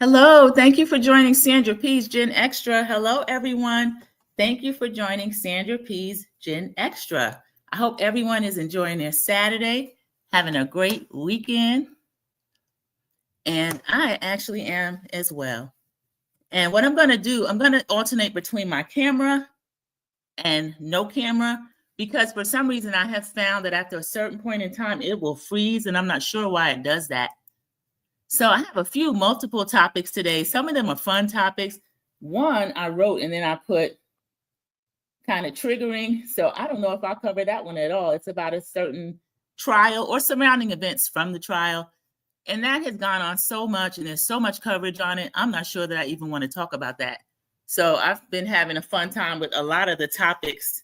Hello, thank you for joining Sandra P's GenXtra. Hello, everyone. Thank you for joining Sandra P's GenXtra. I hope everyone is enjoying their Saturday, having a great weekend, and I actually am as well. And what I'm going to do, I'm going to alternate between my camera and no camera because for some reason I have found that after a certain point in time, it will freeze, and I'm not sure why it does that. So I have a few multiple topics today. Some of them are fun topics. One I wrote and then I put kind of triggering. So I don't know if I'll cover that one at all. It's about a certain trial or surrounding events from the trial. And that has gone on so much and there's so much coverage on it. I'm not sure that I even want to talk about that. So I've been having a fun time with a lot of the topics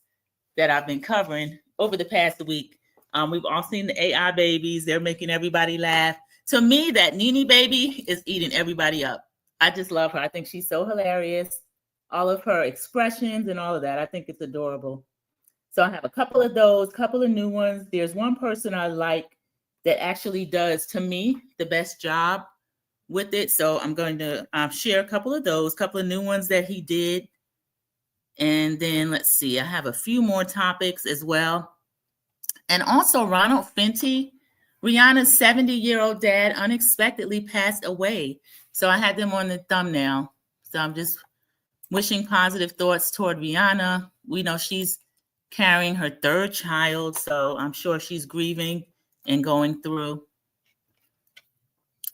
that I've been covering over the past week. We've all seen the AI babies. They're making everybody laugh. To me, that Nene baby is eating everybody up. I just love her. I think she's so hilarious. All of her expressions and all of that. I think it's adorable. So I have a couple of those, couple of new ones. There's one person I like that actually does, to me, the best job with it. So I'm going to share a couple of those, couple of new ones that he did. And then let's see, I have a few more topics as well. And also Ronald Fenty, Rihanna's 70-year-old dad unexpectedly passed away. So I had them on the thumbnail. So I'm just wishing positive thoughts toward Rihanna. We know she's carrying her third child, so I'm sure she's grieving and going through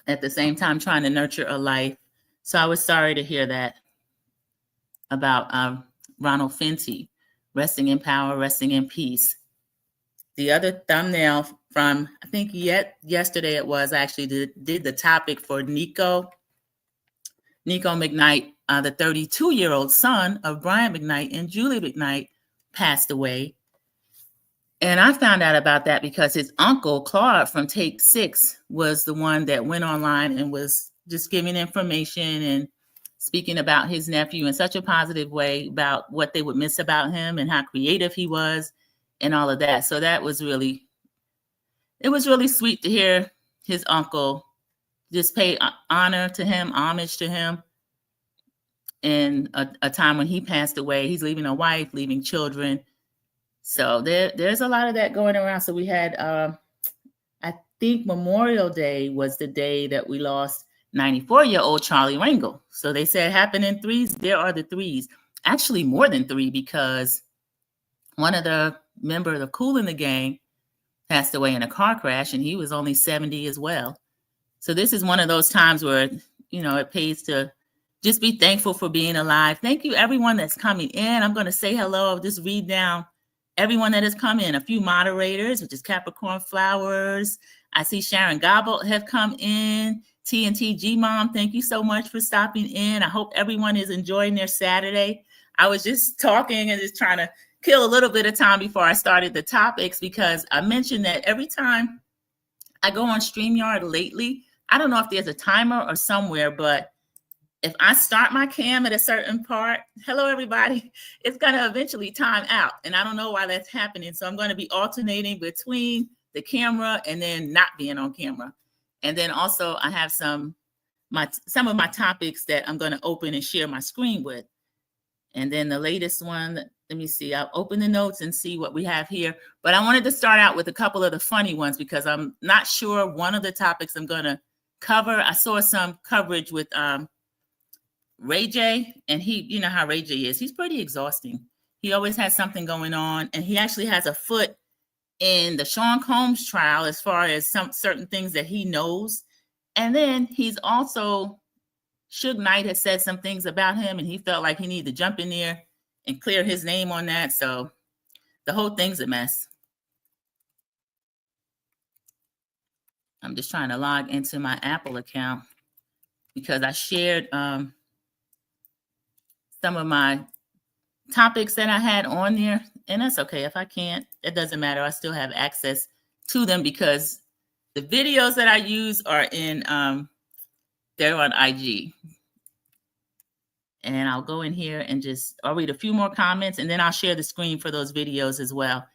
at the same time trying to nurture a life. So I was sorry to hear that about Ronald Fenty, resting in power, resting in peace. The other thumbnail from, I think yesterday it was, I actually did the topic for Nico McKnight, the 32-year-old son of Brian McKnight and Julie McKnight, passed away. And I found out about that because his uncle, Claude from Take 6, was the one that went online and was just giving information and speaking about his nephew in such a positive way about what they would miss about him and how creative he was and all of that. So that was really, it was really sweet to hear his uncle just pay honor to him, homage to him in a time when he passed away. He's leaving a wife, leaving children. So there's a lot of that going around. So we had, I think Memorial Day was the day that we lost 94-year-old Charlie Rangel. So they said it happened in threes. There are the threes. Actually more than three, because one of the members of Kool in the Gang passed away in a car crash, and he was only 70 as well. So this is one of those times where, it pays to just be thankful for being alive. Thank you, everyone that's coming in. I'm going to say hello. I'll just read down everyone that has come in. A few moderators, which is Capricorn Flowers. I see Sharon Gobble have come in. TNT G-Mom, thank you so much for stopping in. I hope everyone is enjoying their Saturday. I was just talking and just trying to kill a little bit of time before I started the topics, because I mentioned that every time I go on StreamYard lately, I don't know if there's a timer or somewhere, but if I start my cam at a certain part, hello, everybody, it's going to eventually time out. And I don't know why that's happening. So I'm going to be alternating between the camera and then not being on camera. And then also I have some of my topics that I'm going to open and share my screen with. And then the latest one, let me see, I'll open the notes and see what we have here. But I wanted to start out with a couple of the funny ones because I'm not sure one of the topics I'm going to cover. I saw some coverage with Ray J, and he, how Ray J is. He's pretty exhausting. He always has something going on, and he actually has a foot in the Sean Combs trial as far as some certain things that he knows. And then he's also, Suge Knight has said some things about him, and he felt like he needed to jump in there and clear his name on that. So the whole thing's a mess. I'm just trying to log into my Apple account because I shared some of my topics that I had on there. And that's okay. If I can't, it doesn't matter. I still have access to them because the videos that I use are they're on IG. And I'll go in here and I'll read a few more comments, and then I'll share the screen for those videos as well.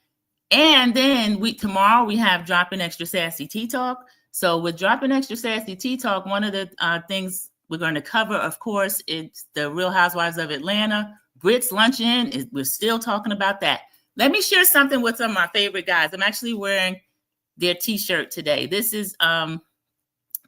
And then tomorrow we have Dropping Extra Sassy Tea Talk. So with Dropping Extra Sassy Tea Talk, one of the things We're going to cover, of course, it's the Real Housewives of Atlanta. Brits Luncheon, we're still talking about that. Let me share something with some of my favorite guys. I'm actually wearing their t-shirt today. This is the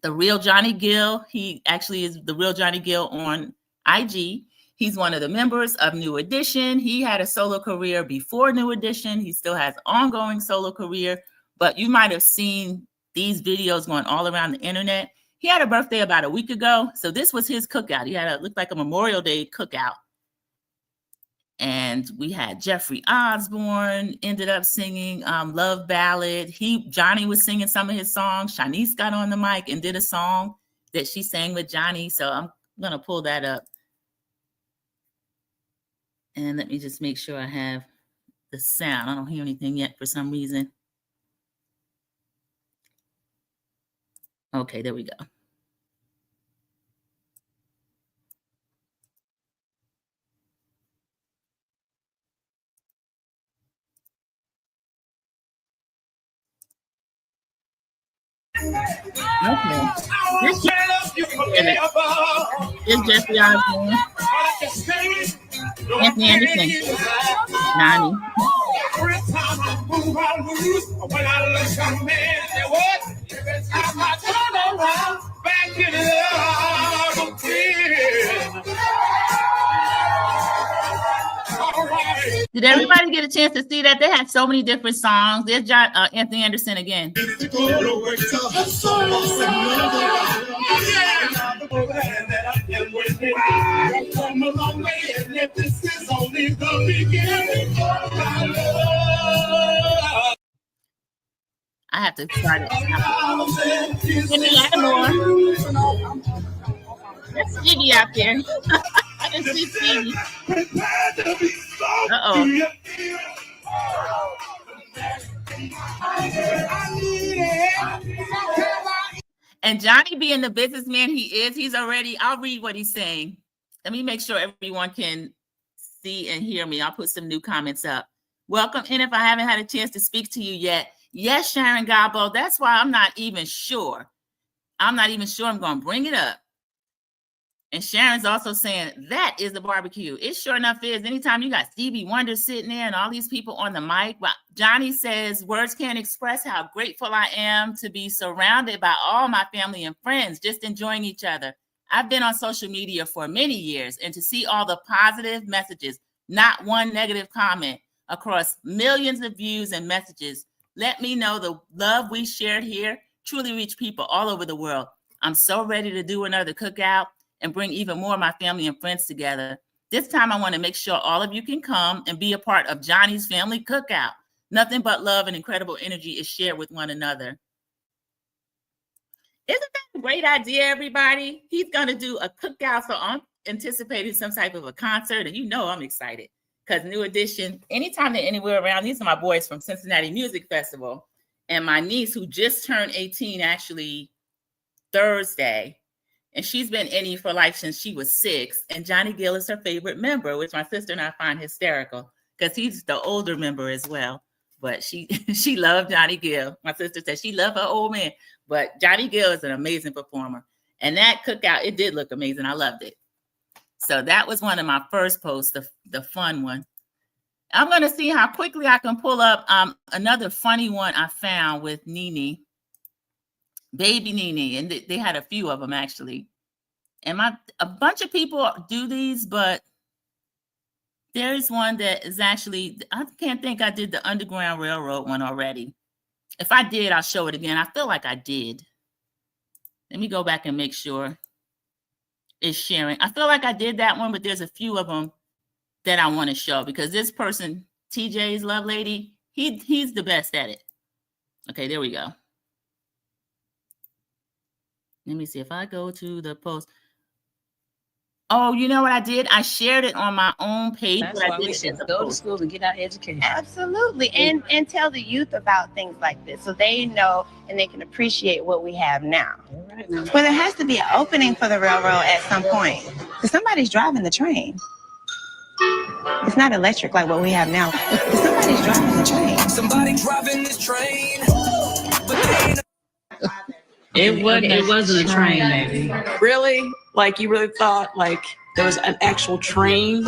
Real Johnny Gill. He actually is the Real Johnny Gill on IG. He's one of the members of New Edition. He had a solo career before New Edition. He still has ongoing solo career, but you might have seen these videos going all around the internet. He had a birthday about a week ago. So this was his cookout. He had looked like a Memorial Day cookout. And we had Jeffrey Osborne ended up singing Love Ballad. Johnny was singing some of his songs. Shanice got on the mic and did a song that she sang with Johnny. So I'm going to pull that up. And let me just make sure I have the sound. I don't hear anything yet for some reason. Okay, there we go. Okay. This is Jeffrey Osborne, Anthony Anderson, Nene. Every time I move, I lose. When I look at man, what? Every time I turn around, back in love again. All right. Did everybody get a chance to see that? They had so many different songs. There's Anthony Anderson again. I have to start it. Give me more. That's Stevie out there. I can see Stevie. Uh-oh. And Johnny being the businessman he is, I'll read what he's saying. Let me make sure everyone can see and hear me. I'll put some new comments up. Welcome in if I haven't had a chance to speak to you yet. Yes, Sharon Gabo, that's why I'm not even sure. I'm going to bring it up. And Sharon's also saying that is the barbecue. It sure enough is. Anytime you got Stevie Wonder sitting there and all these people on the mic. But Johnny says, words can't express how grateful I am to be surrounded by all my family and friends, just enjoying each other. I've been on social media for many years, and to see all the positive messages, not one negative comment, across millions of views and messages, let me know the love we shared here truly reach people all over the world. I'm so ready to do another cookout and bring even more of my family and friends together. This time, I want to make sure all of you can come and be a part of Johnny's family cookout. Nothing but love and incredible energy is shared with one another. Isn't that a great idea, everybody? He's going to do a cookout, so I'm anticipating some type of a concert, and you know I'm excited because New Edition, anytime they're anywhere around, these are my boys from Cincinnati Music Festival, and my niece who just turned 18 actually Thursday, and she's been in for life since she was 6. And Johnny Gill is her favorite member, which my sister and I find hysterical because he's the older member as well. But she loved Johnny Gill. My sister said she loved her old man, but Johnny Gill is an amazing performer. And that cookout, it did look amazing. I loved it. So that was one of my first posts, the fun one. I'm going to see how quickly I can pull up another funny one I found with Nene. Baby Nene, and they had a few of them actually. And a bunch of people do these, but there's one that is actually, I can't think I did the Underground Railroad one already. If I did, I'll show it again. I feel like I did. Let me go back and make sure it's sharing. I feel like I did that one, but there's a few of them that I want to show because this person, TJ's Love Lady, he's the best at it. Okay, there we go. Let me see if I go to the post. Oh, you know what I did? I shared it on my own page. That's why we should go to school and get our education. Absolutely. And tell the youth about things like this so they know and they can appreciate what we have now. Right. Well, there has to be an opening for the railroad at some point. Because somebody's driving the train. It's not electric like what we have now. Somebody's driving the train. Somebody driving this train. It wasn't a train, baby. Really? Like, you really thought like there was an actual train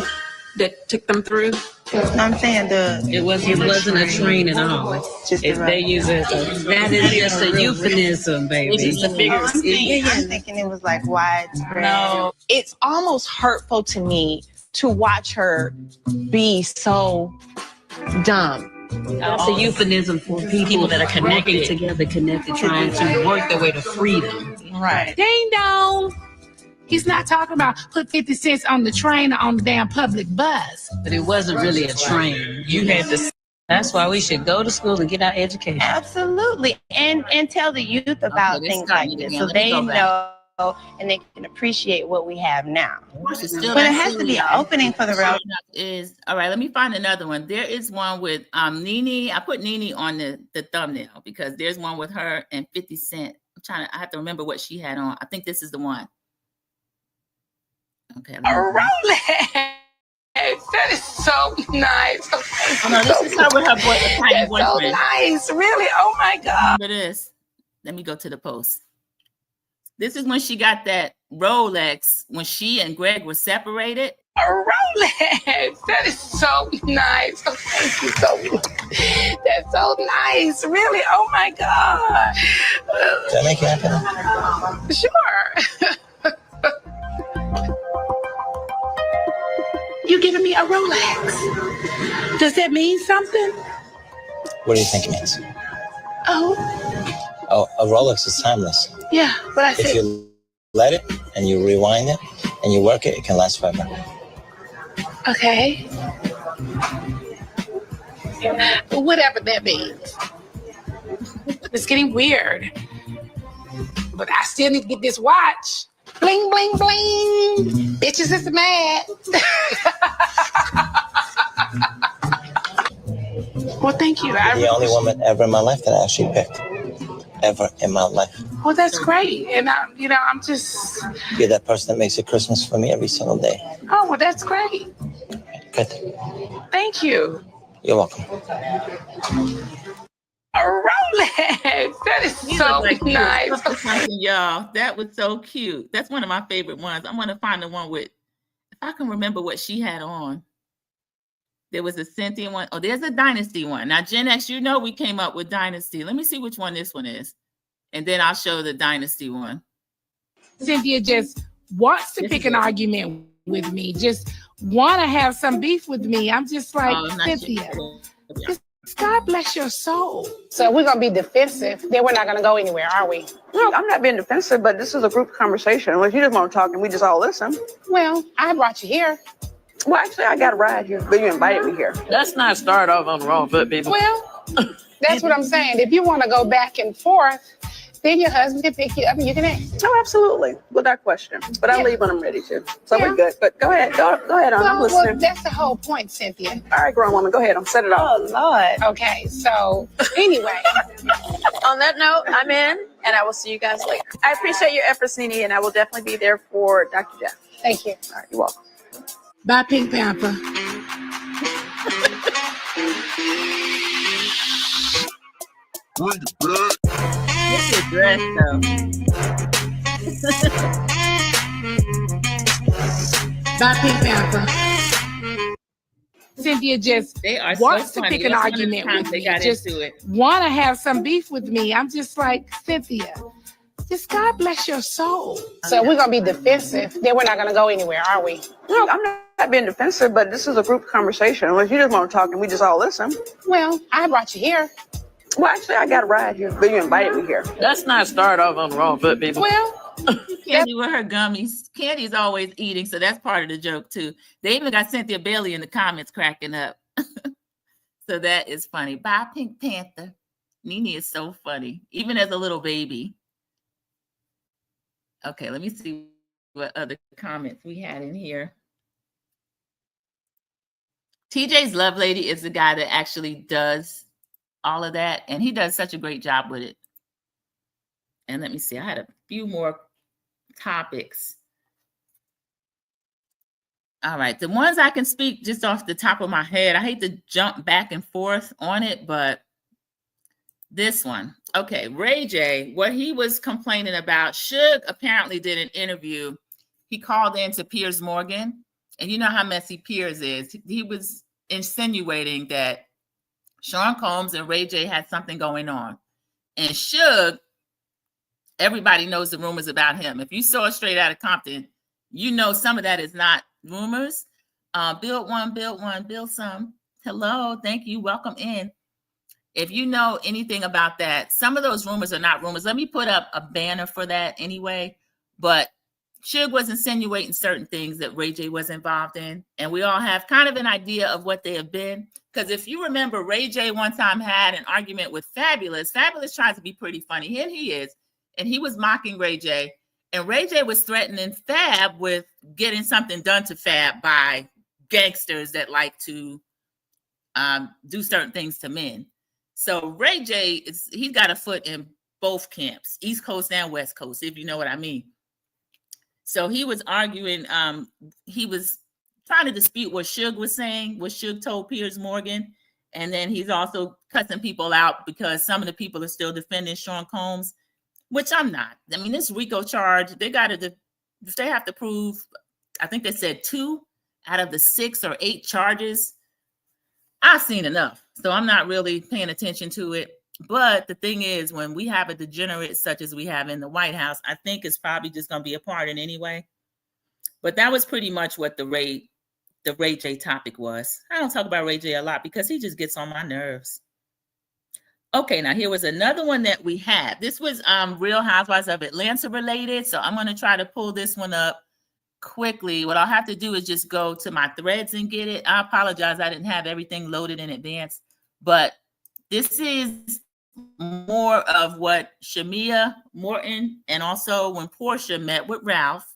that took them through? I'm saying It wasn't a train at all. They use it. That is just a euphemism, baby. It's just a bigger. I'm thinking it was like widespread. No. It's almost hurtful to me to watch her be so dumb. It's a euphemism for people that are connected together, trying to work their way to freedom. Right. Ding dong. He's not talking about put 50 cents on the train or on the damn public bus. But it wasn't really a train. You had to. That's why we should go to school and get our education. Absolutely. And tell the youth about this things got like me this again. so Let me they go back. know and they can appreciate what we have now. She's still But it not has to seeing be an y'all. opening for the railroad. Is all right. Let me find another one. There is one with Nene. I put Nene on the thumbnail because there's one with her and 50 Cent. I have to remember what she had on. I think this is the one. Okay. A Rolex. That is so nice. Oh, no, this is her with her tiny That's so boyfriend. nice. Really? Oh my God. Remember this? Let me go to the post. This is when she got that Rolex when she and Greg were separated. A Rolex. That is so nice. Oh, thank you so much. That's so nice. Really? Oh my God. Did I make you happy? Sure. You giving me a Rolex? Does that mean something? What do you think it means? Oh, Oh, a Rolex is timeless. yeah. But I If said, you let it and you rewind it and you work it, it can last forever. okay. Whatever that means. It's getting weird. But I still need to get this watch. Bling, bling, bling. Bitches is mad. Well, thank you. The only woman ever in my life that I actually picked. Ever in my life. Well, that's great. And I'm just, You're that person that makes it Christmas for me every single day. oh, well, that's great. Good. Thank you. You're welcome. A Rolex. That is You so look like you nice. was up to something, y'all. That was so cute. That's one of my favorite ones. I'm gonna find the one with, if I can remember what she had on. There was a Cynthia one. Oh, there's a Dynasty one. Now, Gen X, you know we came up with Dynasty. Let me see which one this one is. And then I'll show the Dynasty one. Cynthia just wants to This pick is an it. argument with me, just want to have some beef with me. I'm just like, Oh, not Cynthia, sure. God bless your soul. So we're going to be defensive. Then we're not going to go anywhere, are we? No, I'm not being defensive, but this is a group conversation. Unless you just want to talk and we just all listen. Well, I brought you here. Well, actually, I got a ride here, but you invited me here. Let's not start off on the wrong foot, people. Well, that's what I'm saying. If you want to go back and forth, then your husband can pick you up and you can ask. No, absolutely, without question. But I'll leave when I'm ready to. So Yeah. we're good. But go ahead, go ahead on. I'm Well, listening. Mm-hmm. that's the whole point, Cynthia. All right, grown woman, go ahead. I'm set it off. Oh, Lord. Okay, so anyway, On that note, I'm in, and I will see you guys later. I appreciate your efforts, Nene, and I will definitely be there for Dr. Jeff. thank you. All right, you're welcome. Bye, Pink Panther. This is dress though. Bye, Pink Panther. Cynthia just They are wants so to funny. pick an That's one of the argument times with they me. got Just into it. want to have some beef with me. I'm just like, Cynthia, just God bless your soul. So we're going to be defensive. Then we're not going to go anywhere, are we? No, I'm not being defensive, but this is a group conversation. Unless you just want to talk and we just all listen. Well, I brought you here. Well, actually, I got a ride here, but you invited me here. Let's not start off on the wrong foot, people. Well, Candy with her gummies. Candy's always eating, so that's part of the joke too. They even got Cynthia Bailey in the comments cracking up. So that is funny. Bye, Pink Panther. Nene is so funny, even as a little baby. Okay, let me see what other comments we had in here. TJ's Love Lady is the guy that actually does all of that, and he does such a great job with it. And let me see, I had a few more topics. All right, the ones I can speak just off the top of my head. I hate to jump back and forth on it, but this one. Okay, Ray J, what he was complaining about, Suge apparently did an interview he called in to Piers Morgan, and you know how messy Piers is. He was insinuating that Sean Combs and Ray J had something going on. And Suge, everybody knows the rumors about him. If you saw Straight Outta Compton, you know some of that is not rumors. Build one, build some. Hello, thank you, welcome in. If you know anything about that, some of those rumors are not rumors. Let me put up a banner for that anyway. But Suge was insinuating certain things that Ray J was involved in. And we all have kind of an idea of what they have been. Because if you remember, Ray J one time had an argument with Fabulous. Fabulous tries to be pretty funny, and he is. And he was mocking Ray J. And Ray J was threatening Fab with getting something done to Fab by gangsters that like to do certain things to men. So Ray J, he's got a foot in both camps, East Coast and West Coast, if you know what I mean. So he was arguing, he was trying to dispute what Suge was saying, what Suge told Piers Morgan. And then he's also cussing people out because some of the people are still defending Sean Combs, which I'm not. I mean, this RICO charge, they have to prove, I think they said 2 out of the 6 or 8 charges. I've seen enough, so I'm not really paying attention to it. But the thing is, when we have a degenerate such as we have in the White House, I think it's probably just going to be a pardon anyway. But that was pretty much what the Ray J topic was. I don't talk about Ray J a lot because he just gets on my nerves. Okay, now here was another one that we had. This was Real Housewives of Atlanta related, so I'm going to try to pull this one up quickly. What I'll have to do is just go to my threads and get it. I apologize, I didn't have everything loaded in advance, but this is more of what Shamia Morton and also when Portia met with Ralph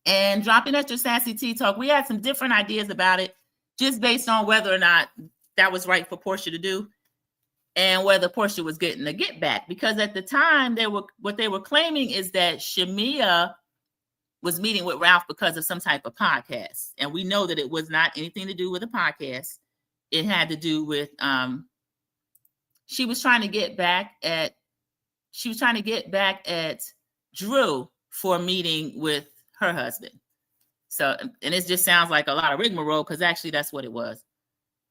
and Dropping Extra Sassy Tea Talk. We had some different ideas about it just based on whether or not that was right for Portia to do and whether Portia was getting a get back, because at the time what they were claiming is that Shamia was meeting with Ralph because of some type of podcast. And we know that it was not anything to do with a podcast. It had to do with, she was trying to get back at Drew for a meeting with her husband. So, and it just sounds like a lot of rigmarole because actually that's what it was.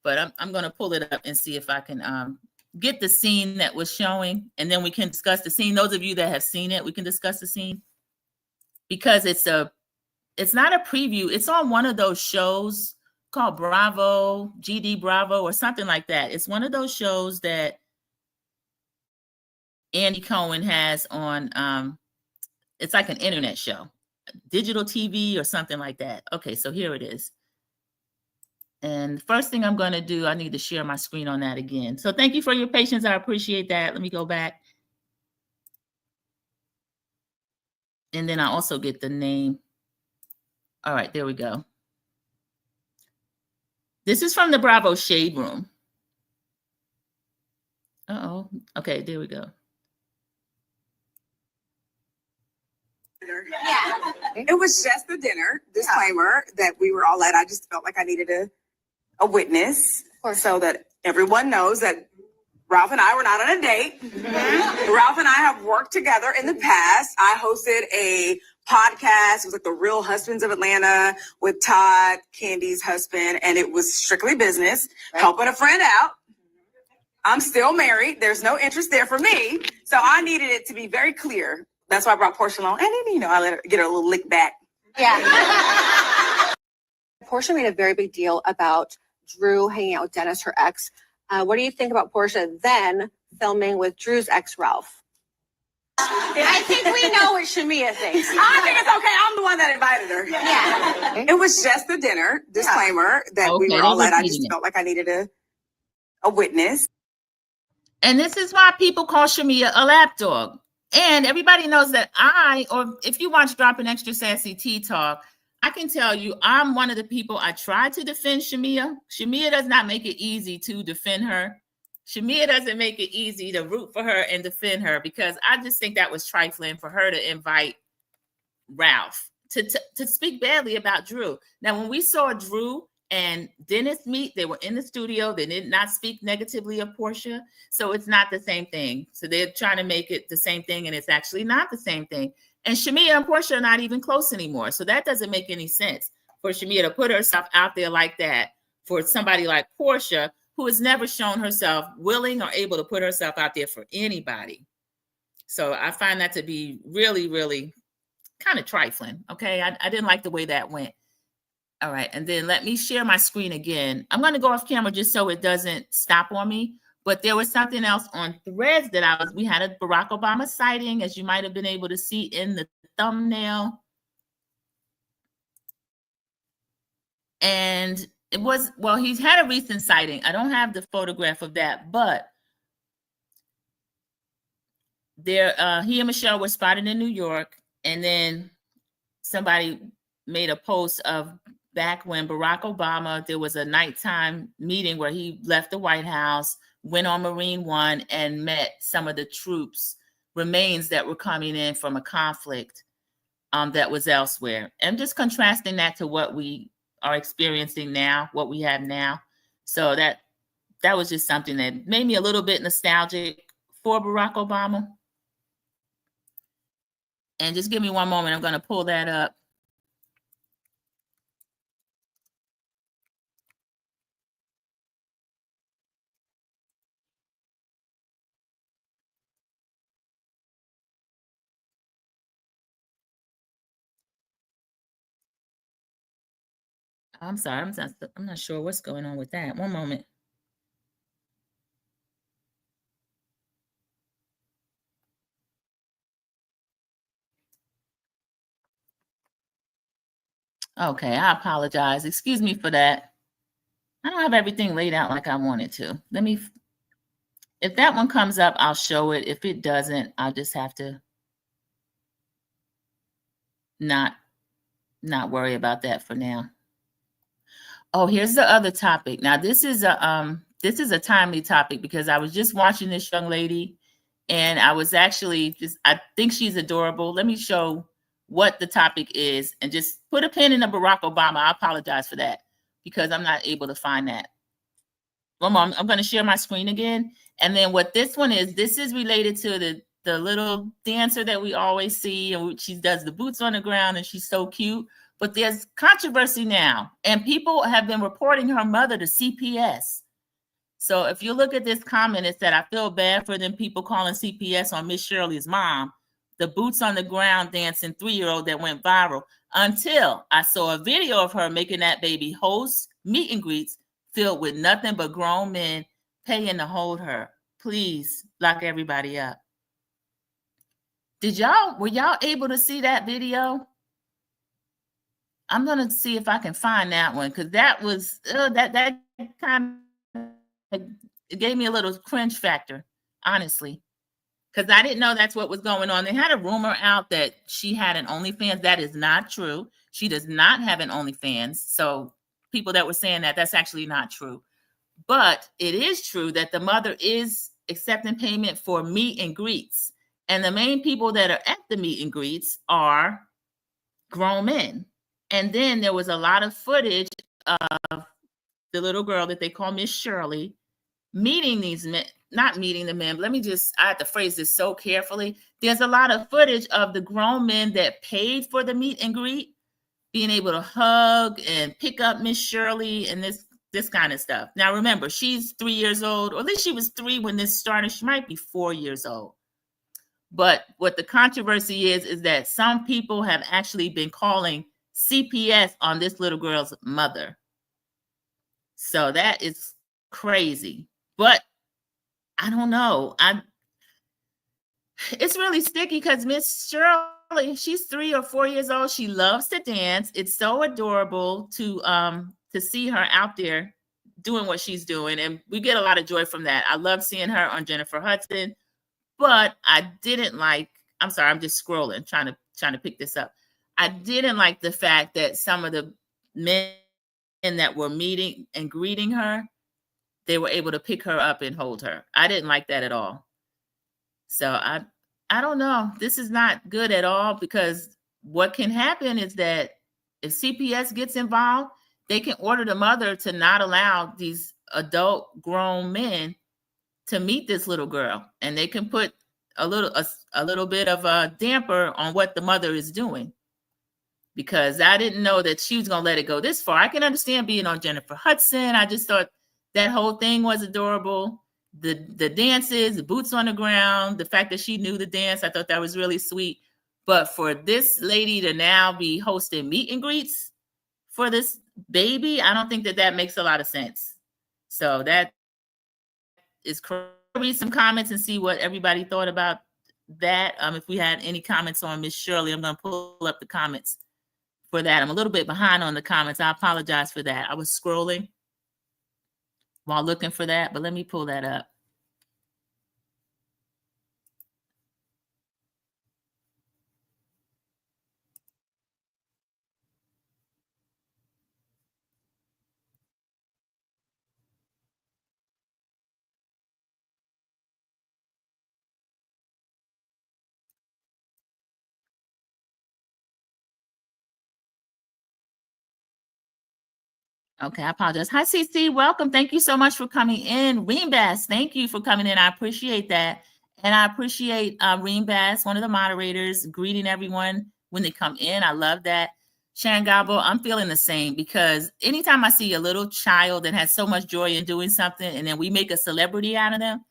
But I'm going to pull it up and see if I can get the scene that was showing, and then we can discuss the scene. Those of you that have seen it, we can discuss the scene. Because it's not a preview. It's on one of those shows called Bravo, GD Bravo, or something like that. It's one of those shows that Andy Cohen has on, it's like an internet show, digital TV or something like that. Okay, so here it is. And the first thing I'm going to do, I need to share my screen on that again. So thank you for your patience. I appreciate that. Let me go back. And then I also get the name. All right, there we go. This is from the Bravo Shade Room. Uh-oh. Okay, there we go. Yeah. It was just the dinner disclaimer that we were all at. I just felt like I needed a witness so that everyone knows that Ralph and I were not on a date. Mm-hmm. Ralph and I have worked together in the past. I hosted a podcast. It was like The Real Husbands of Atlanta with Todd, Candy's husband, and it was strictly business, helping a friend out. I'm still married. There's no interest there for me. So I needed it to be very clear. That's why I brought Portia along. And then, I let her get her a little lick back. Yeah. Portia made a very big deal about Drew hanging out with Dennis, her ex. What do you think about Portia then filming with Drew's ex, Ralph? I think we know what Shamia thinks. I think it's okay. I'm the one that invited her. Yeah. It was just the dinner disclaimer that we were all at. I just felt like I needed a witness. And this is why people call Shamia a lapdog. And everybody knows that or if you watch Dropping Extra Sassy Tea Talk, I can tell you I'm one of the people, I try to defend Shamia. Shamia does not make it easy to defend her. Shamia doesn't make it easy to root for her and defend her, because I just think that was trifling for her to invite Ralph to speak badly about Drew. Now, when we saw Drew and Dennis meet, they were in the studio. They did not speak negatively of Portia. So it's not the same thing. So they're trying to make it the same thing, and it's actually not the same thing. And Shamia and Portia are not even close anymore. So that doesn't make any sense for Shamia to put herself out there like that for somebody like Portia, who has never shown herself willing or able to put herself out there for anybody. So I find that to be really, really kind of trifling. Okay. I didn't like the way that went. All right. And then let me share my screen again. I'm going to go off camera just so it doesn't stop on me. But there was something else on Threads that we had a Barack Obama sighting, as you might have been able to see in the thumbnail. And it was, well, he's had a recent sighting. I don't have the photograph of that, but there, he and Michelle were spotted in New York. And then somebody made a post of back when Barack Obama, there was a nighttime meeting where he left the White House, went on Marine One, and met some of the troops remains that were coming in from a conflict that was elsewhere. And just contrasting that to what we are experiencing now, what we have now. So that was just something that made me a little bit nostalgic for Barack Obama. And just give me one moment. I'm going to pull that up. I'm sorry, I'm not sure what's going on with that. One moment. Okay, I apologize. Excuse me for that. I don't have everything laid out like I wanted to. Let me, if that one comes up, I'll show it. If it doesn't, I'll just have to not worry about that for now. Oh, here's the other topic. Now, this is a timely topic because I was just watching this young lady and I was actually I think she's adorable. Let me show what the topic is and just put a pin in the Barack Obama. I apologize for that because I'm not able to find that. One moment, I'm going to share my screen again. And then what this one is, this is related to the little dancer that we always see. And she does the boots on the ground and she's so cute. But there's controversy now, and people have been reporting her mother to CPS. So if you look at this comment, it said, I feel bad for them people calling CPS on Miss Shirley's mom, the boots on the ground dancing 3-year-old that went viral, until I saw a video of her making that baby host meet and greets filled with nothing but grown men paying to hold her. Please lock everybody up. Were y'all able to see that video? I'm going to see if I can find that one because that was, that kind of, it gave me a little cringe factor, honestly, because I didn't know that's what was going on. They had a rumor out that she had an OnlyFans. That is not true. She does not have an OnlyFans. So people that were saying that, that's actually not true. But it is true that the mother is accepting payment for meet and greets. And the main people that are at the meet and greets are grown men. And then there was a lot of footage of the little girl that they call Miss Shirley meeting these men, not meeting the men. But I have to phrase this so carefully. There's a lot of footage of the grown men that paid for the meet and greet, being able to hug and pick up Miss Shirley and this kind of stuff. Now, remember, she's 3 years old, or at least she was 3 when this started. She might be 4 years old. But what the controversy is that some people have actually been calling CPS on this little girl's mother. So that is crazy. But I don't know. It's really sticky because Miss Shirley, she's 3 or 4 years old. She loves to dance. It's so adorable to see her out there doing what she's doing. And we get a lot of joy from that. I love seeing her on Jennifer Hudson. But I didn't like, I'm sorry, I'm just scrolling, trying to pick this up. I didn't like the fact that some of the men that were meeting and greeting her, they were able to pick her up and hold her. I didn't like that at all. So I don't know. This is not good at all because what can happen is that if CPS gets involved, they can order the mother to not allow these adult grown men to meet this little girl. And they can put a little bit of a damper on what the mother is doing, because I didn't know that she was going to let it go this far. I can understand being on Jennifer Hudson. I just thought that whole thing was adorable. The dances, the boots on the ground, the fact that she knew the dance, I thought that was really sweet. But for this lady to now be hosting meet and greets for this baby, I don't think that makes a lot of sense. So that is correct. Read some comments and see what everybody thought about that. If we had any comments on Miss Shirley, I'm going to pull up the comments for that. I'm a little bit behind on the comments. I apologize for that. I was scrolling while looking for that, but let me pull that up. Okay, I apologize. Hi, CC. Welcome. Thank you so much for coming in. Reem Bass, thank you for coming in. I appreciate that. And I appreciate Reem Bass, one of the moderators, greeting everyone when they come in. I love that. Sharon Gabo, I'm feeling the same, because anytime I see a little child that has so much joy in doing something and then we make a celebrity out of them,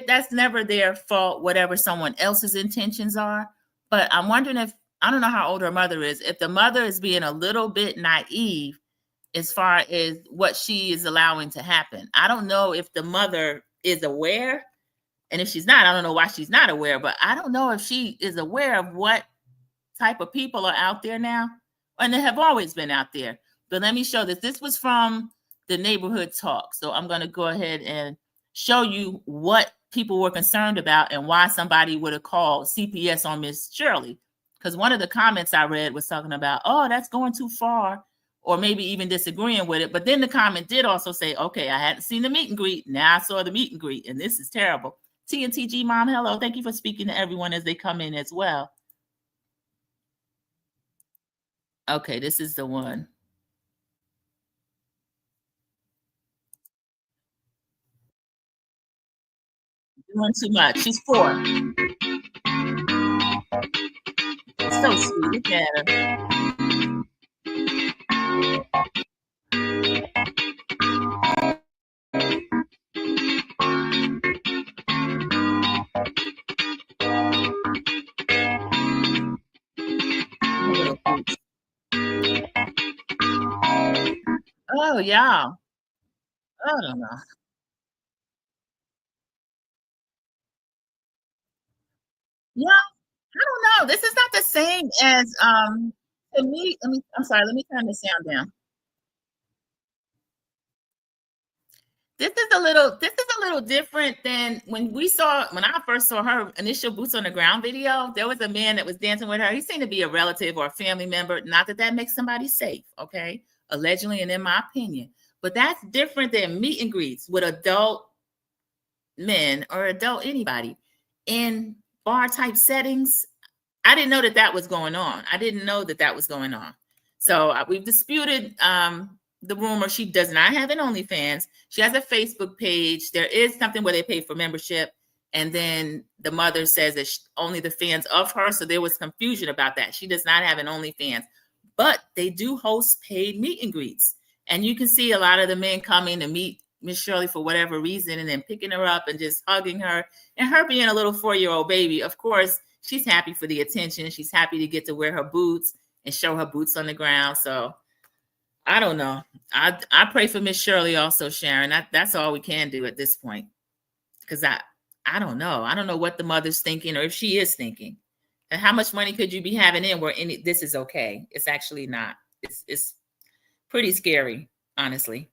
that's never their fault, whatever someone else's intentions are. But I'm wondering if, I don't know how old her mother is, if the mother is being a little bit naive as far as what she is allowing to happen. I don't know if the mother is aware, and if she's not, I don't know why she's not aware, but I don't know if she is aware of what type of people are out there now, and they have always been out there. But let me show this. This was from the neighborhood talk. So I'm going to go ahead and show you what people were concerned about and why somebody would have called CPS on Miss Shirley. Because one of the comments I read was talking about, oh, that's going too far, or maybe even disagreeing with it. But then the comment did also say, okay, I hadn't seen the meet and greet. Now I saw the meet and greet, and this is terrible. TNTG Mom, hello. Thank you for speaking to everyone as they come in as well. Okay, this is the one. Doing too much. She's 4. So sweet. Look at her. Oh, yeah. I don't know. Yeah, I don't know. This is not the same as to me. I'm sorry, let me turn the sound down. This is a little different than when I first saw her initial boots on the ground video. There was a man that was dancing with her. He seemed to be a relative or a family member. Not that makes somebody safe, okay? Allegedly, and in my opinion. But that's different than meet and greets with adult men or adult anybody in bar type settings. I didn't know that was going on. I didn't know that was going on. So we've disputed the rumor. She does not have an OnlyFans. She has a Facebook page. There is something where they pay for membership. And then the mother says that only the fans of her. So there was confusion about that. She does not have an OnlyFans, but they do host paid meet and greets. And you can see a lot of the men coming to meet Miss Shirley for whatever reason, and then picking her up and just hugging her, and her being a little 4-year-old baby. Of course, she's happy for the attention. She's happy to get to wear her boots and show her boots on the ground. So I don't know. I pray for Miss Shirley also, Sharon. That's all we can do at this point. Because I don't know. I don't know what the mother's thinking, or if she is thinking. And how much money could you be having in where this is okay? It's actually not. It's pretty scary, honestly.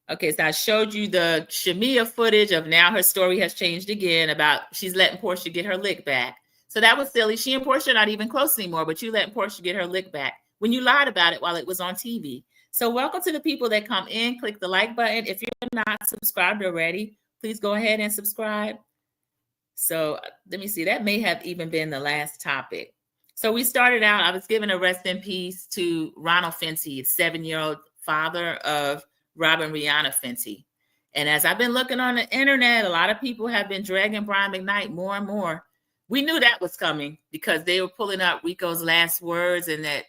Okay, so I showed you the Shamia footage of now her story has changed again about she's letting Portia get her lick back. So that was silly. She and Portia are not even close anymore, but you letting Portia get her lick back when you lied about it while it was on TV. So welcome to the people that come in. Click the like button. If you're not subscribed already, please go ahead and subscribe. So let me see. That may have even been the last topic. So we started out, I was giving a rest in peace to Ronald Fenty, 7-year-old father of Rob and Rihanna Fenty. And as I've been looking on the internet, a lot of people have been dragging Brian McKnight more and more. We knew that was coming because they were pulling up Rico's last words and that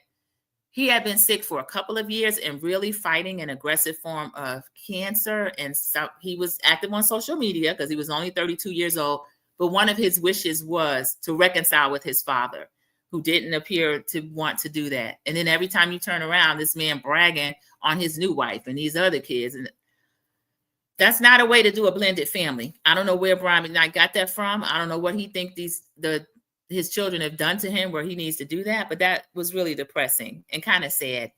he had been sick for a couple of years and really fighting an aggressive form of cancer. And so he was active on social media because he was only 32 years old. But one of his wishes was to reconcile with his father, who didn't appear to want to do that. And then every time you turn around, this man bragging on his new wife and these other kids. And that's not a way to do a blended family. I don't know where Brian McKnight got that from. I don't know what he thinks his children have done to him where he needs to do that. But that was really depressing and kind of sad.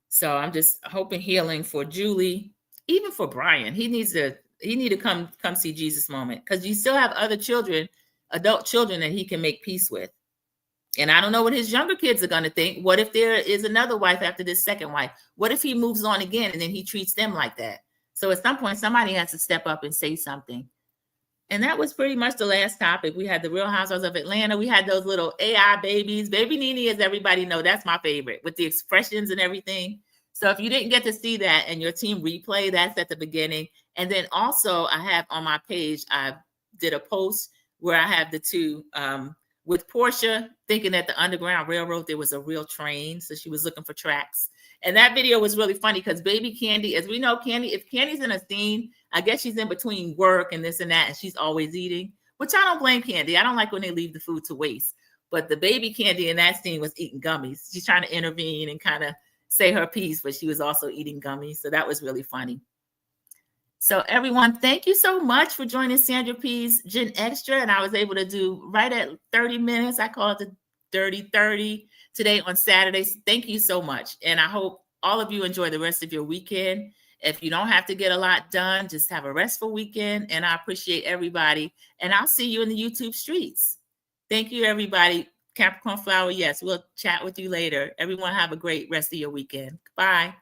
So I'm just hoping healing for Julie, even for Brian. He need to come see Jesus moment, because you still have other children, adult children that he can make peace with. And I don't know what his younger kids are going to think. What if there is another wife after this second wife? What if he moves on again and then he treats them like that? So at some point, somebody has to step up and say something. And that was pretty much the last topic. We had the Real Housewives of Atlanta. We had those little AI babies. Baby Nene, as everybody know, that's my favorite, with the expressions and everything. So if you didn't get to see that and your team replay, that's at the beginning. And then also I have on my page, I did a post where I have the two, with Portia thinking that the Underground Railroad, there was a real train. So she was looking for tracks. And that video was really funny because baby Candy, as we know, if Candy's in a scene, I guess she's in between work and this and that, and she's always eating, which I don't blame Candy. I don't like when they leave the food to waste. But the baby Candy in that scene was eating gummies. She's trying to intervene and kind of say her piece, but she was also eating gummies. So that was really funny. So everyone, thank you so much for joining Sandra P's GenXtra. And I was able to do right at 30 minutes. I call it the Dirty 30 today on Saturdays. Thank you so much. And I hope all of you enjoy the rest of your weekend. If you don't have to get a lot done, just have a restful weekend. And I appreciate everybody. And I'll see you in the YouTube streets. Thank you, everybody. Capricorn Flower, yes, we'll chat with you later. Everyone have a great rest of your weekend. Bye.